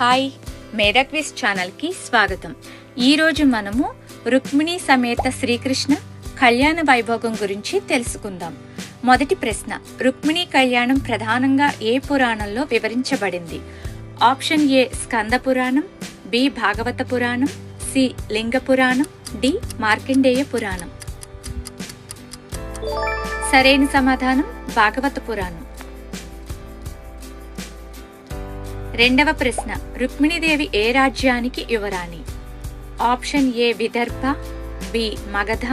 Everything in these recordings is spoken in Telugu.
హాయ్, మేధా క్విజ్ ఛానల్కి స్వాగతం. ఈరోజు మనము రుక్మిణి సమేత శ్రీకృష్ణ కళ్యాణ వైభోగం గురించి తెలుసుకుందాం. మొదటి ప్రశ్న, రుక్మిణి కళ్యాణం ప్రధానంగా ఏ పురాణంలో వివరించబడింది? Option A Skanda Puranam, B Bhagavata Puranam, C లింగ పురాణం, డి మార్కండేయ పురాణం. సరైన సమాధానం భాగవత పురాణం. రెండవ ప్రశ్న, రుక్మిణీదేవి ఏ రాజ్యానికి యువరాణి? Option A Vidarbha, B Magadha,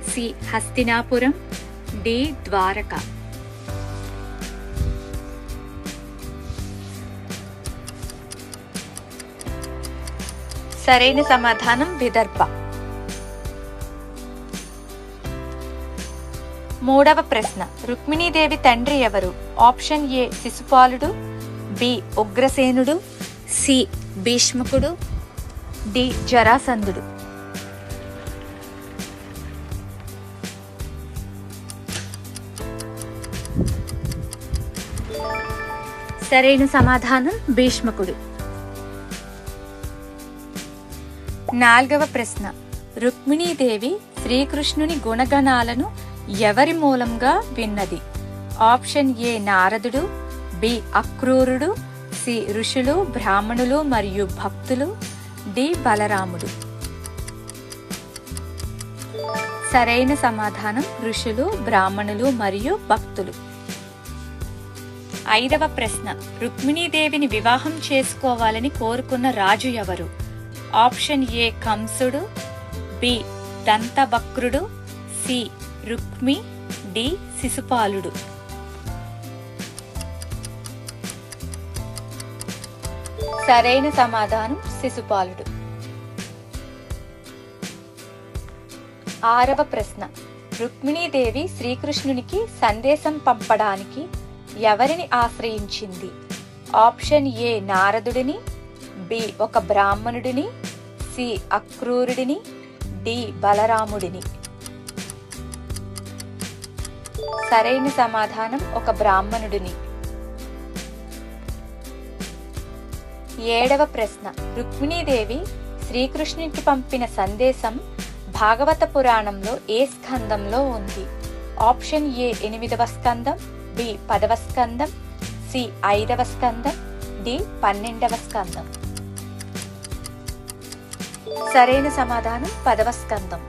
C Hastinapuram, D Dwaraka. సరైన సమాధానం విదర్భ. మూడవ ప్రశ్న, రుక్మిణీదేవి తండ్రి ఎవరు? ఆప్షన్ ఏ శిశుపాలుడు, బి ఉగ్రసేనుడు, సి భీష్మకుడు, డి జరాసంధుడు. సరైన సమాధానం భీష్మకుడు. నాలుగవ ప్రశ్న, రుక్మిణీదేవి శ్రీకృష్ణుని గుణగణాలను ఎవరి మూలంగా విన్నది? ఆప్షన్ ఏ నారదుడు, బి అక్రూరుడు, సి ఋషులు, బ్రాహ్మణులు మరియు భక్తులు, డి బలరాముడు. సరైన సమాధానం ఋషులు, బ్రాహ్మణులు మరియు భక్తులు. ఐదవ ప్రశ్న, రుక్మిణీదేవిని వివాహం చేసుకోవాలని కోరుకున్న రాజు ఎవరు? ఆప్షన్ ఏ కంసుడు, బి దంతవక్రుడు, సి రుక్మి, డి శిశుపాలుడు. సరైన సమాధానం శిశుపాలుడు. ఆరవ ప్రశ్న, రుక్మిణీదేవి శ్రీకృష్ణునికి సందేశం పంపడానికి ఎవరిని ఆశ్రయించింది? ఆప్షన్ ఏ నారదుడిని, బి ఒక బ్రాహ్మణుడిని, సి అక్రూరుడిని, డి బలరాముడిని. సరైన సమాధానం ఒక బ్రాహ్మణుడిని. ఏడవ ప్రశ్న, రుక్మిణీదేవి శ్రీకృష్ణునికి పంపిన సందేశం భాగవత పురాణంలో ఏ స్కందంలో ఉంది? ఆప్షన్ ఏ 8వ స్కందం, బి 10వ స్కందం, సి 5వ స్కందం, డి 12వ స్కందం. సరైన సమాధానం 10వ స్కందం.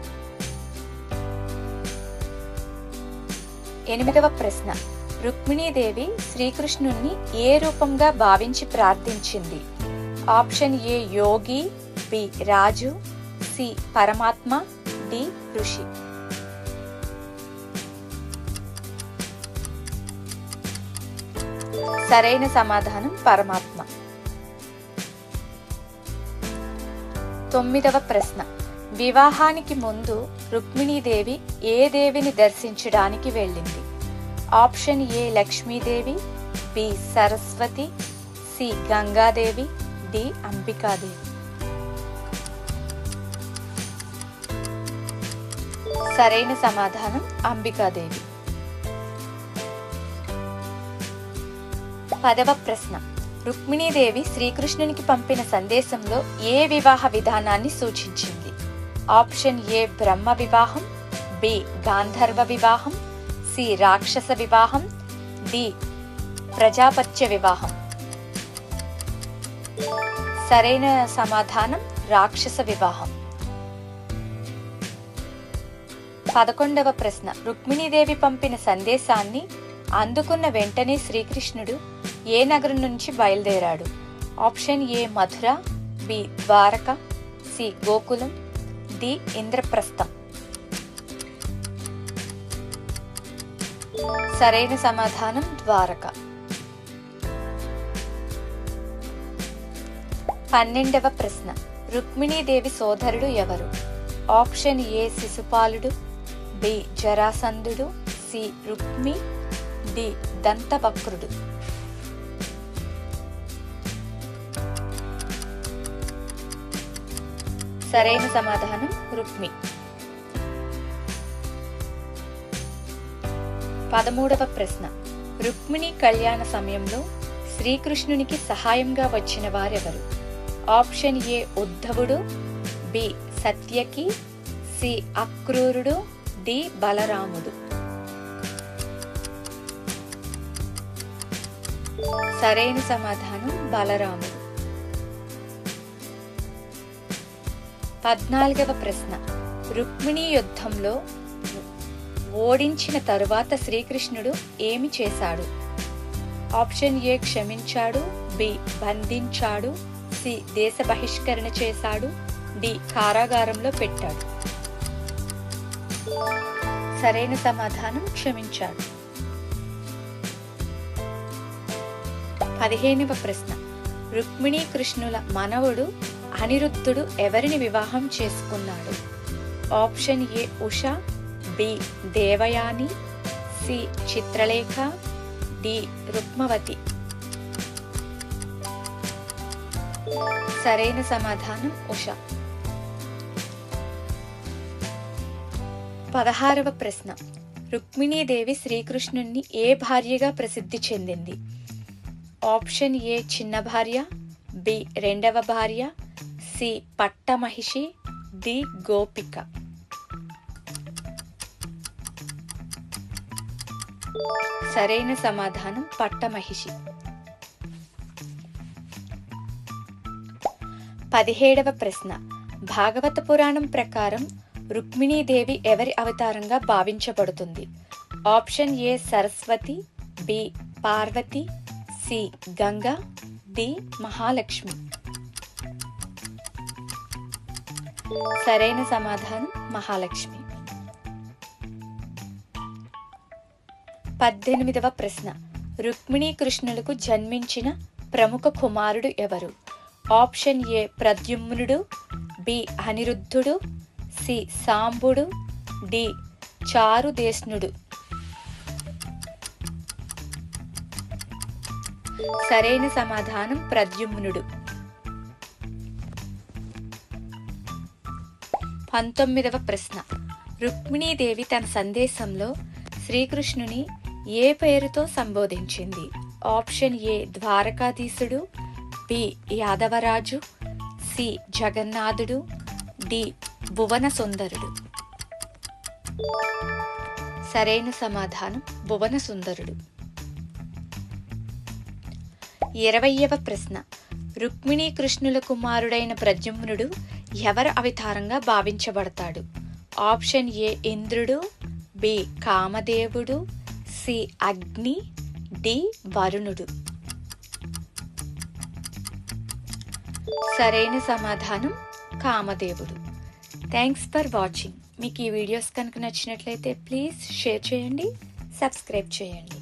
8వ ప్రశ్న, రుక్మిణీదేవి శ్రీకృష్ణుణ్ణి ఏ రూపంగా భావించి ప్రార్థించింది? ఆప్షన్ ఏ యోగి, బి రాజు, సి పరమాత్మ, డి ఋషి. సరైన సమాధానం పరమాత్మ. 9వ ప్రశ్న, వివాహానికి ముందు రుక్మిణీదేవి ఏ దేవిని దర్శించడానికి వెళ్ళింది? Option A Lakshmidevi, B Saraswati, C Gangadevi, D Ambikadevi. సరైన సమాధానం అంబికాదేవి. 10వ ప్రశ్న, రుక్మిణీదేవి శ్రీకృష్ణునికి పంపిన సందేశంలో ఏ వివాహ విధానాన్ని సూచించింది? ఆప్షన్ ఏ బ్రహ్మ వివాహం, బి గాంధర్వ వివాహం, సి రాక్షస వివాహం, డి ప్రజాపత్య వివాహం. సరైన సమాధానం రాక్షస వివాహం. 11వ ప్రశ్న, రుక్మిణీదేవి పంపిన సందేశాన్ని అందుకున్న వెంటనే శ్రీకృష్ణుడు ఏ నగరం నుంచి బయలుదేరాడు? Option A Mathura, B Dwaraka, C Gokulam, D Indraprastham. సరైన సమాధానం ద్వారక. 12వ ప్రశ్న, రుక్మిణీదేవి సోదరుడు ఎవరు? ఆప్షన్ ఏ శిశుపాలుడు, బి జరాసంధుడు, సి రుక్మి, డి దంతవక్రుడు. సరైన సమాధానం రుక్మి. 13వ ప్రశ్న, రుక్మిణి కళ్యాణ సమయంలో శ్రీకృష్ణునికి సహాయంగా వచ్చిన వారెవరు? Option A Uddhavudu, B సత్యకి, C అక్రూరుడు, డి బలరాముడు. సరైన సమాధానం బలరాముడు. 14వ ప్రశ్న. రుక్మిణీ యుద్ధంలో ఓడించిన తరువాత శ్రీకృష్ణుడు ఏమి చేశాడు? ఆప్షన్ ఏ క్షమించాడు, బి బంధించాడు, సి దేశ బహిష్కరణ చేశాడు, డి కారాగారంలో పెట్టాడు. సరైన సమాధానం క్షమించాడు. 15వ ప్రశ్న. రుక్మిణీ కృష్ణుల మనవడు అనిరుద్ధుడు ఎవరిని వివాహం చేసుకున్నాడు? Option A Usha, B Devayani, C Chitralekha, D Rukmavati. సరైన సమాధానం ఉష. 16వ ప్రశ్న. రుక్మిణీదేవి శ్రీకృష్ణుణ్ణి ఏ భార్యగా ప్రసిద్ధి చెందింది? ఆప్షన్ ఏ చిన్న భార్య, బి రెండవ భార్య, సి పట్టమహిషి, డి గోపిక. సరైన సమాధానం పట్టమహిషి. 17వ ప్రశ్న. భాగవత పురాణం ప్రకారం రుక్మిణీదేవి ఎవరి అవతారంగా భావించబడుతుంది? Option A Saraswati, B Parvati, C Ganga, D Mahalakshmi. సరైన సమాధానం మహాలక్ష్మి. 18వ ప్రశ్న. రుక్మిణీ కృష్ణులకు జన్మించిన ప్రముఖ కుమారుడు ఎవరు? ఆప్షన్ ఏ ప్రద్యుమ్నుడు, బి అనిరుద్ధుడు, సి సాంబుడు, డి చారుదేష్ణుడు. సరైన సమాధానం ప్రద్యుమ్నుడు. 19వ ప్రశ్న. రుక్మిణీదేవి తన సందేశంలో శ్రీకృష్ణుని ఏ పేరుతో సంబోధించింది? ఆప్షన్ ఏ ద్వారకాధీశుడు, బి యాదవరాజు, సి జగన్నాథుడు, డి భువన సుందరుడు. సరైన సమాధానం భువన సుందరుడు. 20వ ప్రశ్న. రుక్మిణీ కృష్ణుల కుమారుడైన ప్రద్యుమ్నుడు ఎవరి అవతారంగా భావించబడతాడు? ఆప్షన్ ఏ ఇంద్రుడు, బి కామదేవుడు, సి అగ్ని, డి వరుణుడు. సరైన సమాధానం కామదేవుడు. Thanks for watching. మీకు ఈ వీడియోస్ కనుక నచ్చినట్లయితే ప్లీజ్ షేర్ చేయండి, సబ్స్క్రైబ్ చేయండి.